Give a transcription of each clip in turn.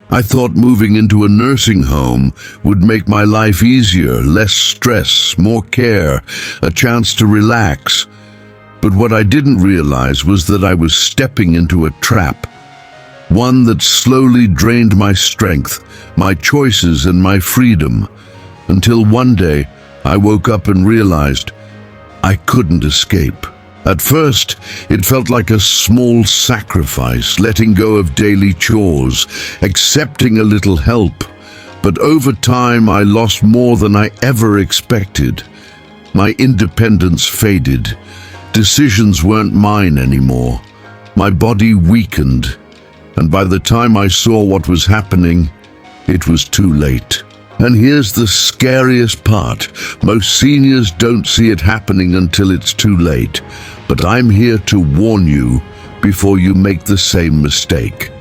I thought moving into a nursing home would make my life easier, less stress, more care, a chance to relax. But what I didn't realize was that I was stepping into a trap, one that slowly drained my strength, my choices, and my freedom, until one day I woke up and realized I couldn't escape. At first, it felt like a small sacrifice, letting go of daily chores, accepting a little help. But over time, I lost more than I ever expected. My independence faded. Decisions weren't mine anymore. My body weakened. And by the time I saw what was happening, it was too late. And here's the scariest part. Most seniors don't see it happening until it's too late. But I'm here to warn you before you make the same mistake.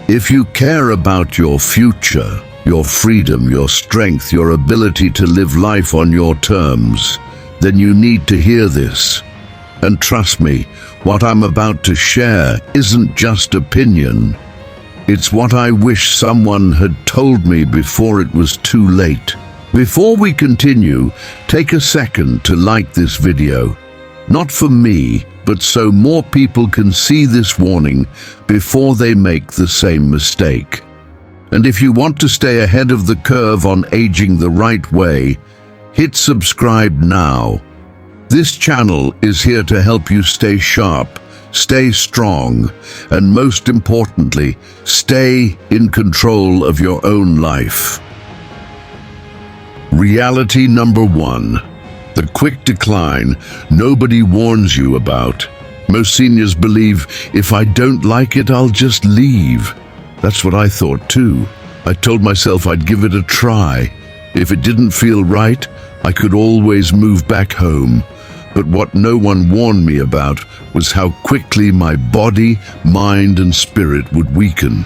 If you care about your future, your freedom, your strength, your ability to live life on your terms, then you need to hear this. And trust me, what I'm about to share isn't just opinion. It's what I wish someone had told me before it was too late. Before we continue, take a second to like this video. Not for me, but so more people can see this warning before they make the same mistake. And if you want to stay ahead of the curve on aging the right way, hit subscribe now. This channel is here to help you stay sharp, stay strong, and most importantly, stay in control of your own life. Reality number 1. The quick decline nobody warns you about. Most seniors believe, if I don't like it, I'll just leave. That's what I thought too. I told myself I'd give it a try. If it didn't feel right, I could always move back home. But what no one warned me about was how quickly my body, mind, and spirit would weaken.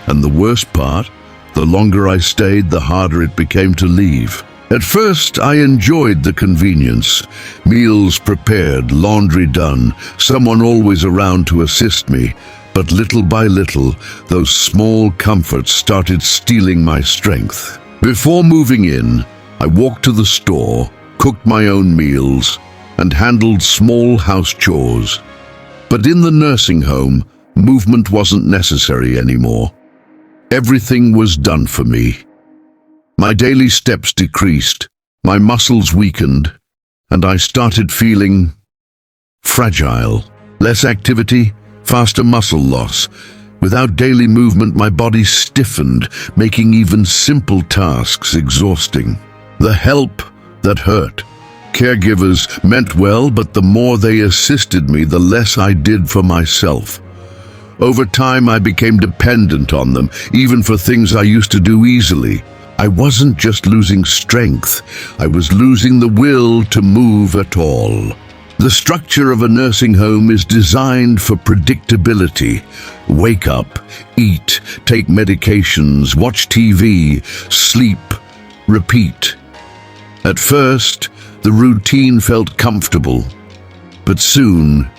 And the worst part, the longer I stayed, the harder it became to leave. At first, I enjoyed the convenience. Meals prepared, laundry done, someone always around to assist me. But little by little, those small comforts started stealing my strength. Before moving in, I walked to the store, cooked my own meals, and handled small house chores. But in the nursing home, movement wasn't necessary anymore. Everything was done for me. My daily steps decreased, my muscles weakened, and I started feeling fragile. Less activity, faster muscle loss. Without daily movement, my body stiffened, making even simple tasks exhausting. The help that hurt. Caregivers meant well, but the more they assisted me, the less I did for myself. Over time, I became dependent on them, even for things I used to do easily. I wasn't just losing strength, I was losing the will to move at all. The structure of a nursing home is designed for predictability. Wake up, eat, take medications, watch TV, sleep, repeat. At first, the routine felt comfortable, but soon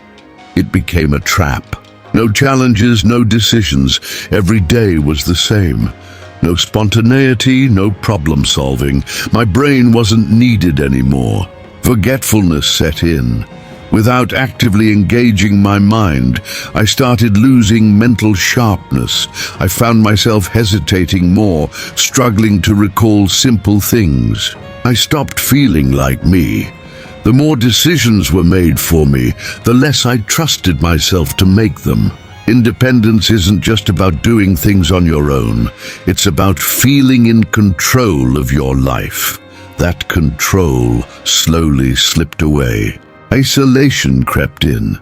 it became a trap. No challenges, no decisions. Every day was the same. No spontaneity, no problem solving. My brain wasn't needed anymore. Forgetfulness set in. Without actively engaging my mind, I started losing mental sharpness. I found myself hesitating more, struggling to recall simple things. I stopped feeling like me. The more decisions were made for me, the less I trusted myself to make them. Independence isn't just about doing things on your own. It's about feeling in control of your life. That control slowly slipped away. Isolation crept in.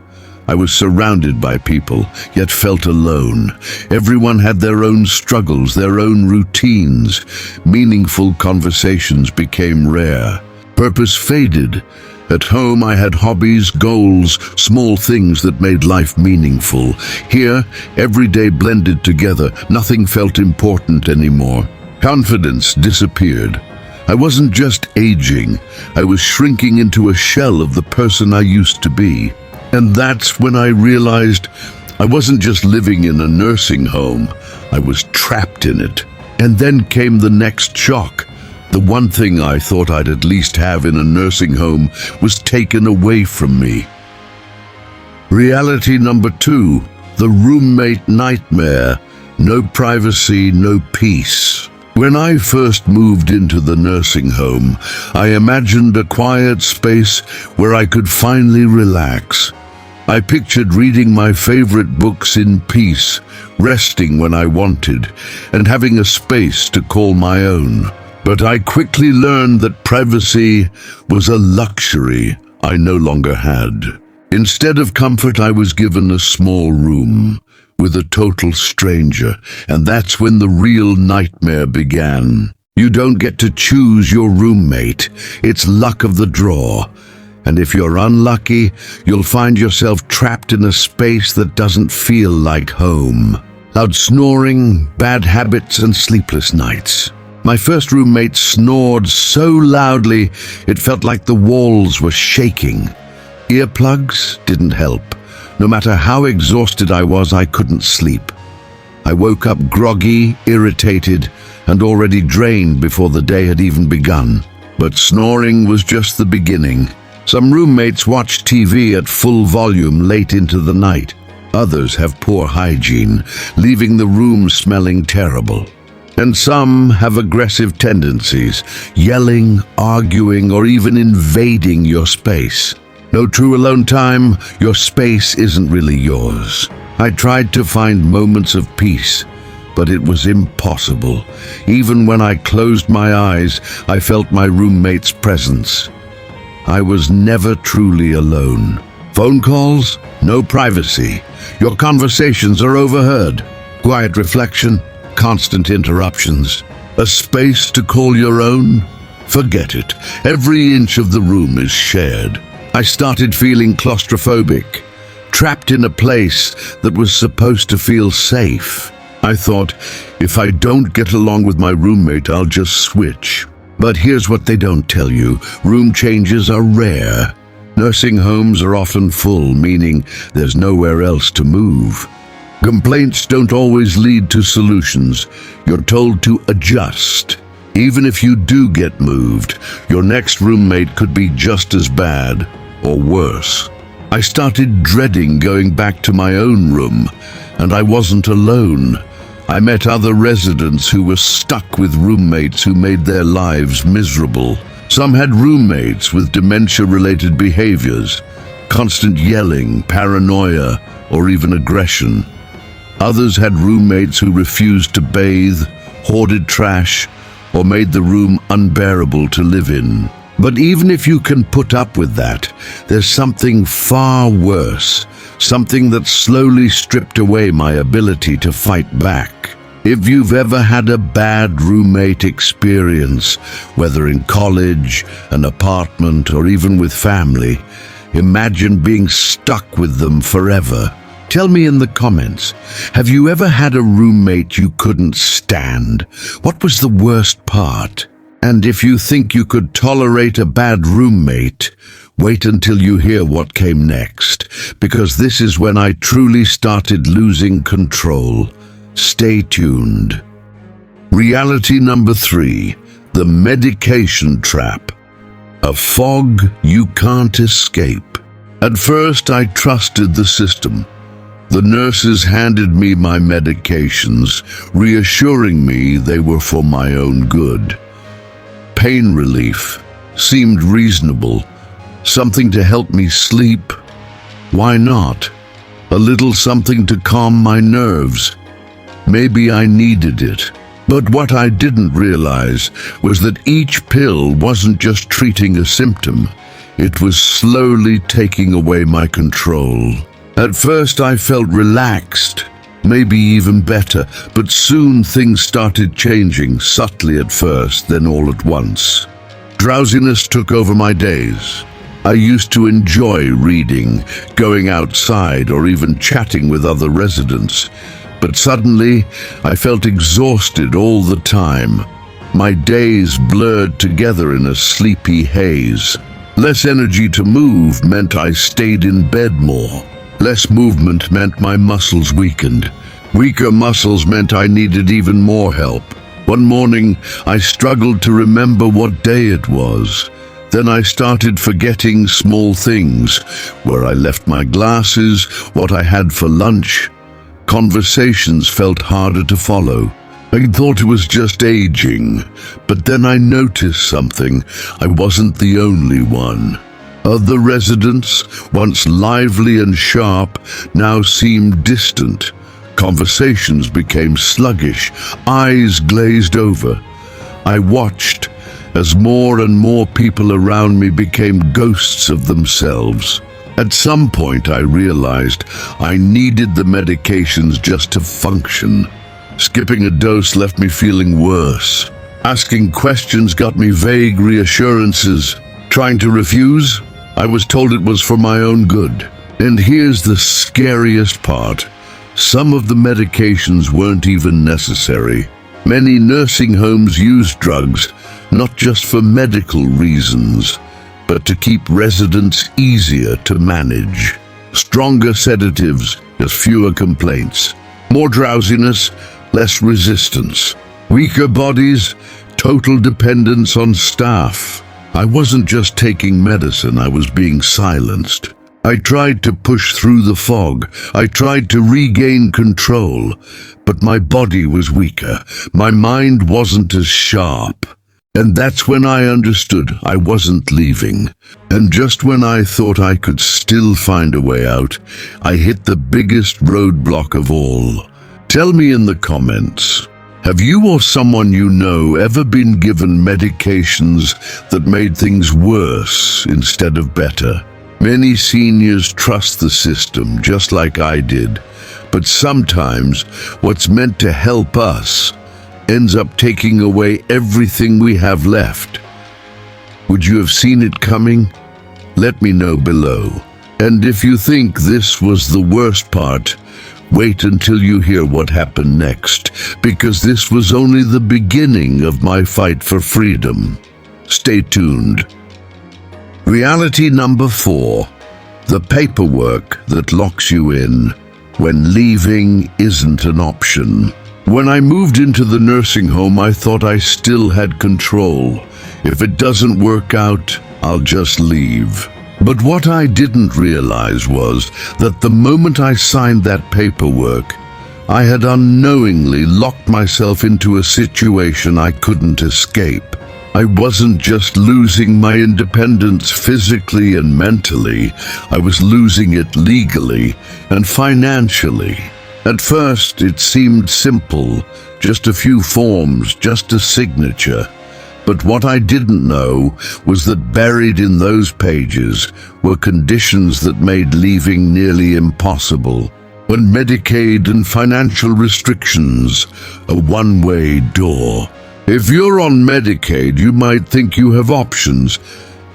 I was surrounded by people, yet felt alone. Everyone had their own struggles, their own routines. Meaningful conversations became rare. Purpose faded. At home, I had hobbies, goals, small things that made life meaningful. Here, every day blended together. Nothing felt important anymore. Confidence disappeared. I wasn't just aging. I was shrinking into a shell of the person I used to be. And that's when I realized I wasn't just living in a nursing home. I was trapped in it. And then came the next shock. The one thing I thought I'd at least have in a nursing home was taken away from me. Reality number 2, the roommate nightmare. No privacy, no peace. When I first moved into the nursing home, I imagined a quiet space where I could finally relax. I pictured reading my favorite books in peace, resting when I wanted, and having a space to call my own. But I quickly learned that privacy was a luxury I no longer had. Instead of comfort, I was given a small room with a total stranger, and that's when the real nightmare began. You don't get to choose your roommate. It's luck of the draw. And if you're unlucky, you'll find yourself trapped in a space that doesn't feel like home. Loud snoring, bad habits, and sleepless nights. My first roommate snored so loudly it felt like the walls were shaking. Earplugs didn't help. No matter how exhausted I was, I couldn't sleep. I woke up groggy, irritated, and already drained before the day had even begun. But snoring was just the beginning. Some roommates watch TV at full volume late into the night. Others have poor hygiene, leaving the room smelling terrible. And some have aggressive tendencies, yelling, arguing, or even invading your space. No true alone time, your space isn't really yours. I tried to find moments of peace, but it was impossible. Even when I closed my eyes, I felt my roommate's presence. I was never truly alone. Phone calls? No privacy. Your conversations are overheard. Quiet reflection? Constant interruptions. A space to call your own? Forget it. Every inch of the room is shared. I started feeling claustrophobic, trapped in a place that was supposed to feel safe. I thought, if I don't get along with my roommate, I'll just switch. But here's what they don't tell you. Room changes are rare. Nursing homes are often full, meaning there's nowhere else to move. Complaints don't always lead to solutions. You're told to adjust. Even if you do get moved, your next roommate could be just as bad or worse. I started dreading going back to my own room, and I wasn't alone. I met other residents who were stuck with roommates who made their lives miserable. Some had roommates with dementia-related behaviors, constant yelling, paranoia, or even aggression. Others had roommates who refused to bathe, hoarded trash, or made the room unbearable to live in. But even if you can put up with that, there's something far worse, something that slowly stripped away my ability to fight back. If you've ever had a bad roommate experience, whether in college, an apartment, or even with family, imagine being stuck with them forever. Tell me in the comments, have you ever had a roommate you couldn't stand? What was the worst part? And if you think you could tolerate a bad roommate, wait until you hear what came next, because this is when I truly started losing control. Stay tuned. Reality number 3, the medication trap. A fog you can't escape. At first, I trusted the system. The nurses handed me my medications, reassuring me they were for my own good. Pain relief seemed reasonable, something to help me sleep. Why not? A little something to calm my nerves. Maybe I needed it. But what I didn't realize was that each pill wasn't just treating a symptom. It was slowly taking away my control. At first I felt relaxed, maybe even better, but soon things started changing, subtly at first, then all at once. Drowsiness took over my days. I used to enjoy reading, going outside, or even chatting with other residents. But suddenly, I felt exhausted all the time. My days blurred together in a sleepy haze. Less energy to move meant I stayed in bed more. Less movement meant my muscles weakened. Weaker muscles meant I needed even more help. One morning, I struggled to remember what day it was. Then I started forgetting small things, where I left my glasses, what I had for lunch. Conversations felt harder to follow. I thought it was just aging, but then I noticed something. I wasn't the only one. Other residents, once lively and sharp, now seemed distant. Conversations became sluggish, eyes glazed over. I watched as more and more people around me became ghosts of themselves. At some point I realized I needed the medications just to function. Skipping a dose left me feeling worse. Asking questions got me vague reassurances. Trying to refuse, I was told it was for my own good. And here's the scariest part. Some of the medications weren't even necessary. Many nursing homes used drugs, not just for medical reasons, but to keep residents easier to manage. Stronger sedatives, just fewer complaints. More drowsiness, less resistance. Weaker bodies, total dependence on staff. I wasn't just taking medicine, I was being silenced. I tried to push through the fog. I tried to regain control, but my body was weaker. My mind wasn't as sharp. And that's when I understood I wasn't leaving. And just when I thought I could still find a way out, I hit the biggest roadblock of all. Tell me in the comments, have you or someone you know ever been given medications that made things worse instead of better? Many seniors trust the system just like I did, but sometimes what's meant to help us ends up taking away everything we have left. Would you have seen it coming? Let me know below. And if you think this was the worst part, wait until you hear what happened next, because this was only the beginning of my fight for freedom. Stay tuned. Reality number 4, the paperwork that locks you in when leaving isn't an option. When I moved into the nursing home, I thought I still had control. If it doesn't work out, I'll just leave. But what I didn't realize was that the moment I signed that paperwork, I had unknowingly locked myself into a situation I couldn't escape. I wasn't just losing my independence physically and mentally, I was losing it legally and financially. At first, it seemed simple, just a few forms, just a signature. But what I didn't know was that buried in those pages were conditions that made leaving nearly impossible. When Medicaid and financial restrictions, a one-way door. If you're on Medicaid, you might think you have options,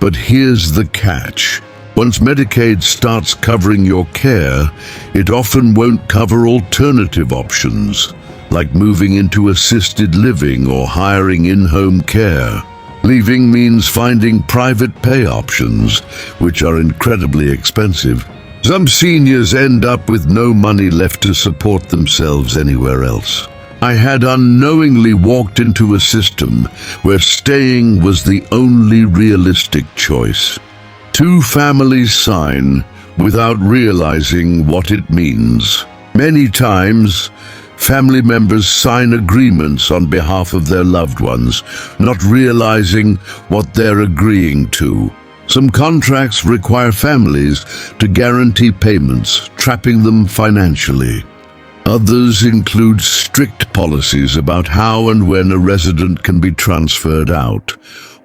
but here's the catch. Once Medicaid starts covering your care, it often won't cover alternative options, like moving into assisted living or hiring in-home care. Leaving means finding private pay options, which are incredibly expensive. Some seniors end up with no money left to support themselves anywhere else. I had unknowingly walked into a system where staying was the only realistic choice. 2 families sign without realizing what it means. Many times, family members sign agreements on behalf of their loved ones, not realizing what they're agreeing to. Some contracts require families to guarantee payments, trapping them financially. Others include strict policies about how and when a resident can be transferred out,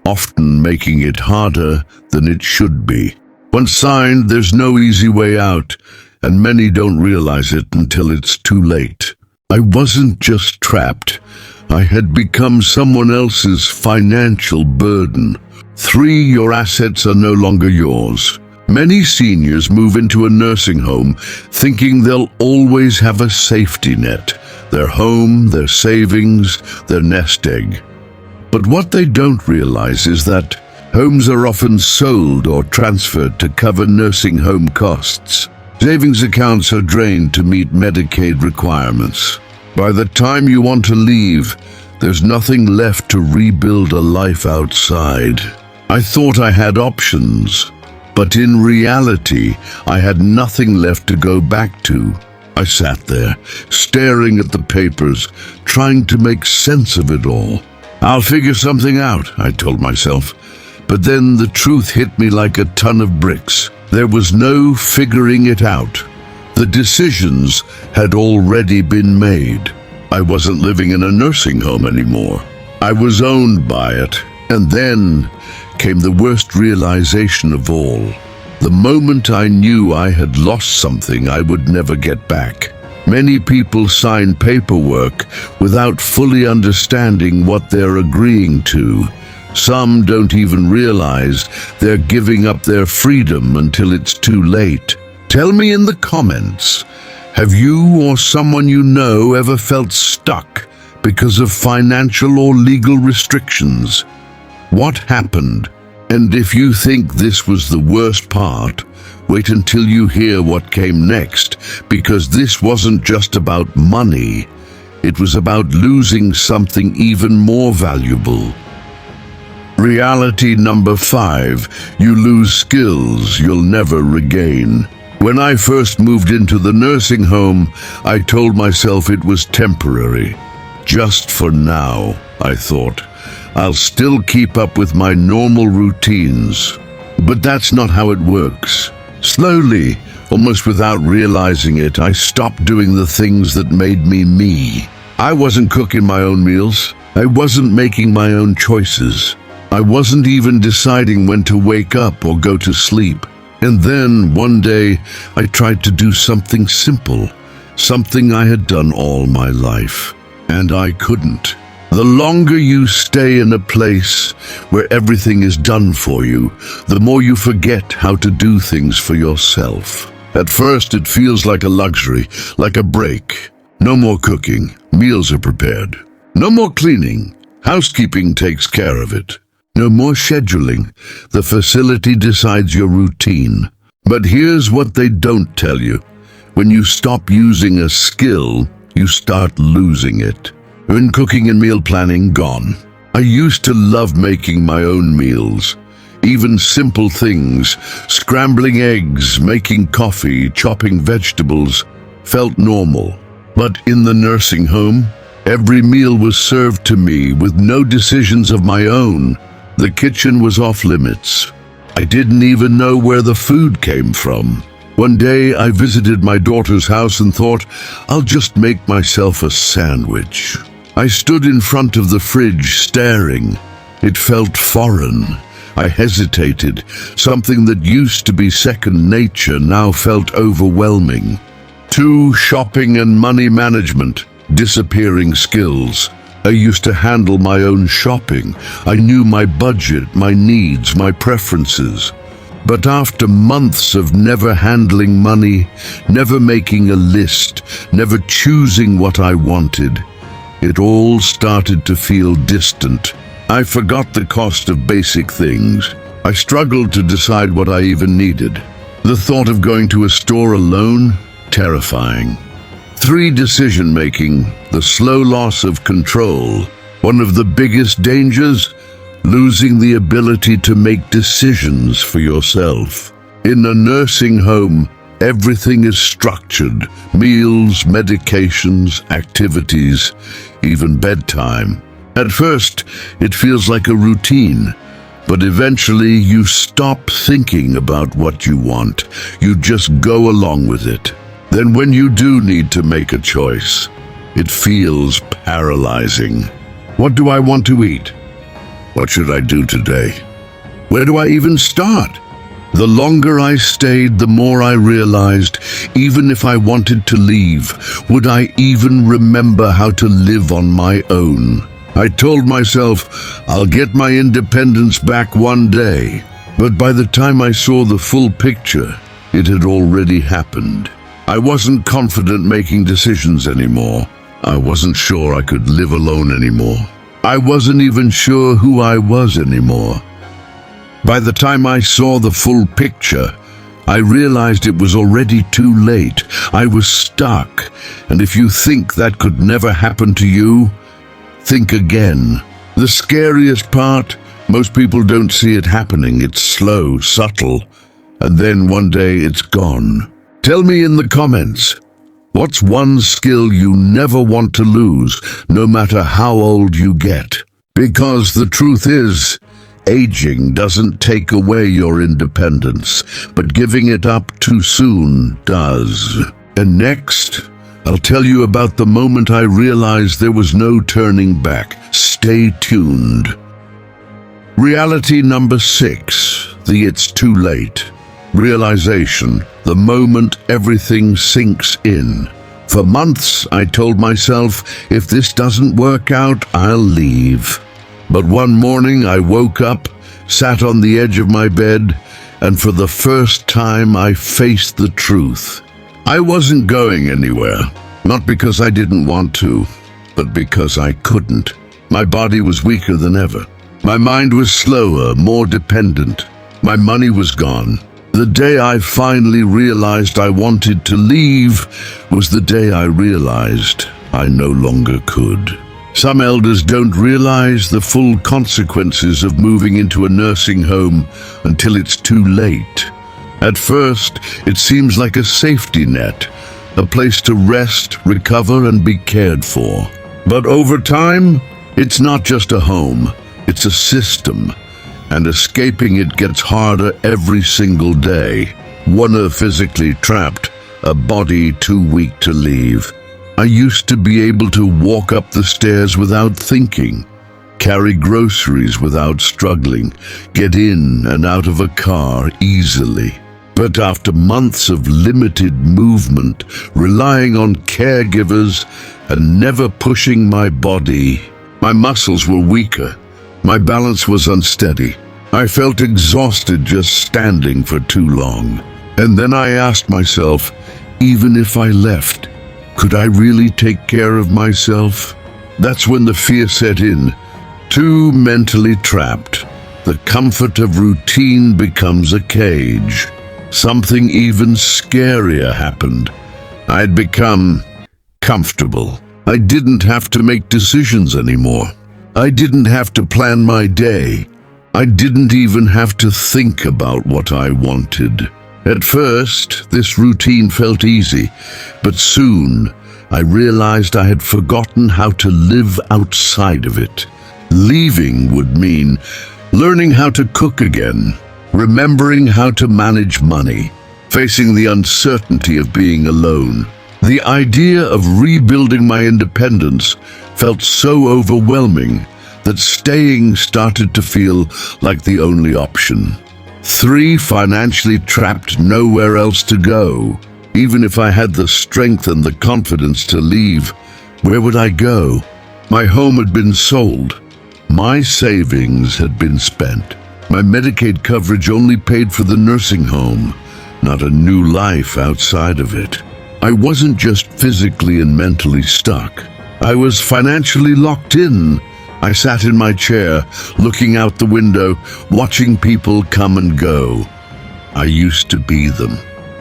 often making it harder than it should be. Once signed, there's no easy way out, and many don't realize it until it's too late. I wasn't just trapped, I had become someone else's financial burden. 3, your assets are no longer yours. Many seniors move into a nursing home thinking they'll always have a safety net, their home, their savings, their nest egg. But what they don't realize is that homes are often sold or transferred to cover nursing home costs. Savings accounts are drained to meet Medicaid requirements. By the time you want to leave, there's nothing left to rebuild a life outside. I thought I had options, but in reality, I had nothing left to go back to. I sat there, staring at the papers, trying to make sense of it all. I'll figure something out, I told myself. But then the truth hit me like a ton of bricks. There was no figuring it out. The decisions had already been made. I wasn't living in a nursing home anymore. I was owned by it. And then came the worst realization of all. The moment I knew I had lost something I would never get back. Many people sign paperwork without fully understanding what they're agreeing to. Some don't even realize they're giving up their freedom until it's too late. Tell me in the comments, have you or someone you know ever felt stuck because of financial or legal restrictions? What happened? And if you think this was the worst part, wait until you hear what came next, because this wasn't just about money. It was about losing something even more valuable. Reality number 5, you lose skills you'll never regain. When I first moved into the nursing home, I told myself it was temporary. Just for now, I thought. I'll still keep up with my normal routines. But that's not how it works. Slowly, almost without realizing it, I stopped doing the things that made me me. I wasn't cooking my own meals. I wasn't making my own choices. I wasn't even deciding when to wake up or go to sleep. And then, one day, I tried to do something simple, something I had done all my life. And I couldn't. The longer you stay in a place where everything is done for you, the more you forget how to do things for yourself. At first, it feels like a luxury, like a break. No more cooking, meals are prepared. No more cleaning, housekeeping takes care of it. No more scheduling, the facility decides your routine. But here's what they don't tell you. When you stop using a skill, you start losing it. When cooking and meal planning, gone. I used to love making my own meals. Even simple things, scrambling eggs, making coffee, chopping vegetables, felt normal. But in the nursing home, every meal was served to me with no decisions of my own. The kitchen was off limits. I didn't even know where the food came from. One day I visited my daughter's house and thought, I'll just make myself a sandwich. I stood in front of the fridge staring. It felt foreign. I hesitated. Something that used to be second nature now felt overwhelming. Shopping and money management, disappearing skills. I used to handle my own shopping. I knew my budget, my needs, my preferences. But after months of never handling money, never making a list, never choosing what I wanted, it all started to feel distant. I forgot the cost of basic things. I struggled to decide what I even needed. The thought of going to a store alone, terrifying. 3, decision-making, the slow loss of control. One of the biggest dangers, losing the ability to make decisions for yourself. In a nursing home, everything is structured. Meals, medications, activities, even bedtime. At first, it feels like a routine, but eventually you stop thinking about what you want. You just go along with it. Then when you do need to make a choice, it feels paralyzing. What do I want to eat? What should I do today? Where do I even start? The longer I stayed, the more I realized, even if I wanted to leave, would I even remember how to live on my own? I told myself, I'll get my independence back one day. But by the time I saw the full picture, it had already happened. I wasn't confident making decisions anymore. I wasn't sure I could live alone anymore. I wasn't even sure who I was anymore. By the time I saw the full picture, I realized it was already too late. I was stuck. And if you think that could never happen to you, think again. The scariest part, most people don't see it happening. It's slow, subtle, and then one day it's gone. Tell me in the comments, what's one skill you never want to lose, no matter how old you get? Because the truth is, aging doesn't take away your independence, but giving it up too soon does. And next, I'll tell you about the moment I realized there was no turning back. Stay tuned. Reality number 6, the it's too late. Realization, the moment everything sinks in. For months, I told myself, if this doesn't work out, I'll leave. But one morning I woke up, sat on the edge of my bed, and for the first time I faced the truth. I wasn't going anywhere, not because I didn't want to, but because I couldn't. My body was weaker than ever. My mind was slower, more dependent. My money was gone. The day I finally realized I wanted to leave was the day I realized I no longer could. Some elders don't realize the full consequences of moving into a nursing home until it's too late. At first, it seems like a safety net, a place to rest, recover, and be cared for. But over time, it's not just a home, it's a system, and escaping it gets harder every single day. One physically trapped, a body too weak to leave. I used to be able to walk up the stairs without thinking, carry groceries without struggling, get in and out of a car easily. But after months of limited movement, relying on caregivers, and never pushing my body, my muscles were weaker. My balance was unsteady. I felt exhausted just standing for too long. And then I asked myself, even if I left, could I really take care of myself? That's when the fear set in. Too mentally trapped. The comfort of routine becomes a cage. Something even scarier happened. I'd become comfortable. I didn't have to make decisions anymore. I didn't have to plan my day. I didn't even have to think about what I wanted. At first, this routine felt easy, but soon I realized I had forgotten how to live outside of it. Leaving would mean learning how to cook again, remembering how to manage money, facing the uncertainty of being alone. The idea of rebuilding my independence felt so overwhelming that staying started to feel like the only option. 3, financially trapped, nowhere else to go. Even if I had the strength and the confidence to leave, where would I go? My home had been sold. My savings had been spent. My Medicaid coverage only paid for the nursing home, not a new life outside of it. I wasn't just physically and mentally stuck. I was financially locked in. I sat in my chair, looking out the window, watching people come and go. I used to be them.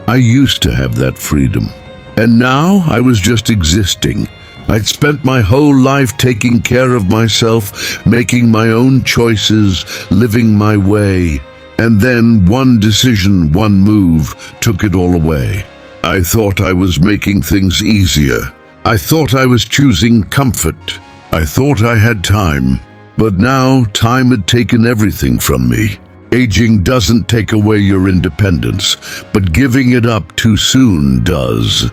I used to have that freedom. And now I was just existing. I'd spent my whole life taking care of myself, making my own choices, living my way. And then one decision, one move, took it all away. I thought I was making things easier. I thought I was choosing comfort. I thought I had time. But now time had taken everything from me. Aging doesn't take away your independence, but giving it up too soon does.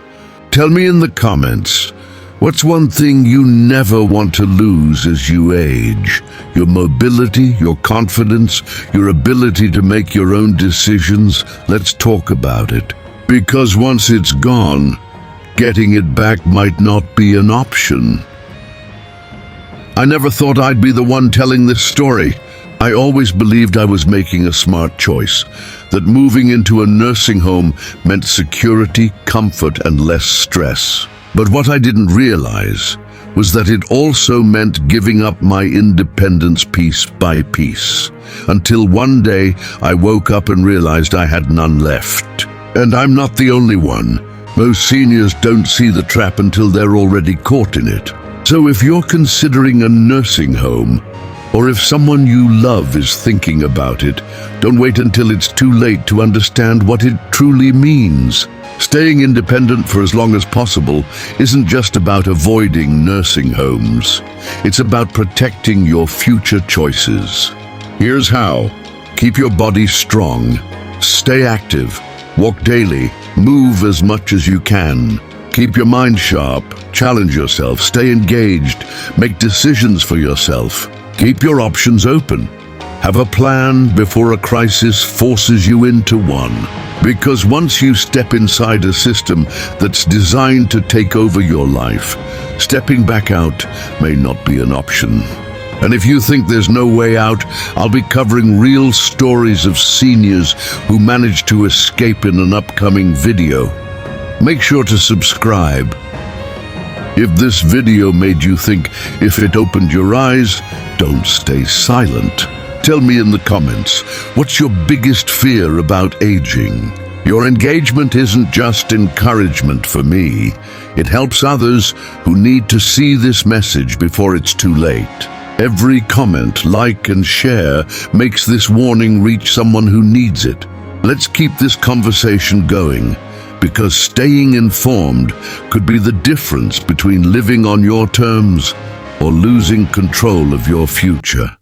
Tell me in the comments, what's one thing you never want to lose as you age? Your mobility, your confidence, your ability to make your own decisions? Let's talk about it. Because once it's gone, getting it back might not be an option. I never thought I'd be the one telling this story. I always believed I was making a smart choice, that moving into a nursing home meant security, comfort, and less stress. But what I didn't realize was that it also meant giving up my independence piece by piece, until one day I woke up and realized I had none left. And I'm not the only one. Most seniors don't see the trap until they're already caught in it. So if you're considering a nursing home, or if someone you love is thinking about it, don't wait until it's too late to understand what it truly means. Staying independent for as long as possible isn't just about avoiding nursing homes. It's about protecting your future choices. Here's how. Keep your body strong. Stay active. Walk daily. Move as much as you can. Keep your mind sharp. Challenge yourself. Stay engaged. Make decisions for yourself. Keep your options open. Have a plan before a crisis forces you into one. Because once you step inside a system that's designed to take over your life, stepping back out may not be an option. And if you think there's no way out, I'll be covering real stories of seniors who managed to escape in an upcoming video. Make sure to subscribe. If this video made you think, if it opened your eyes, don't stay silent. Tell me in the comments, what's your biggest fear about aging? Your engagement isn't just encouragement for me. It helps others who need to see this message before it's too late. Every comment, like, and share makes this warning reach someone who needs it. Let's keep this conversation going, because staying informed could be the difference between living on your terms or losing control of your future.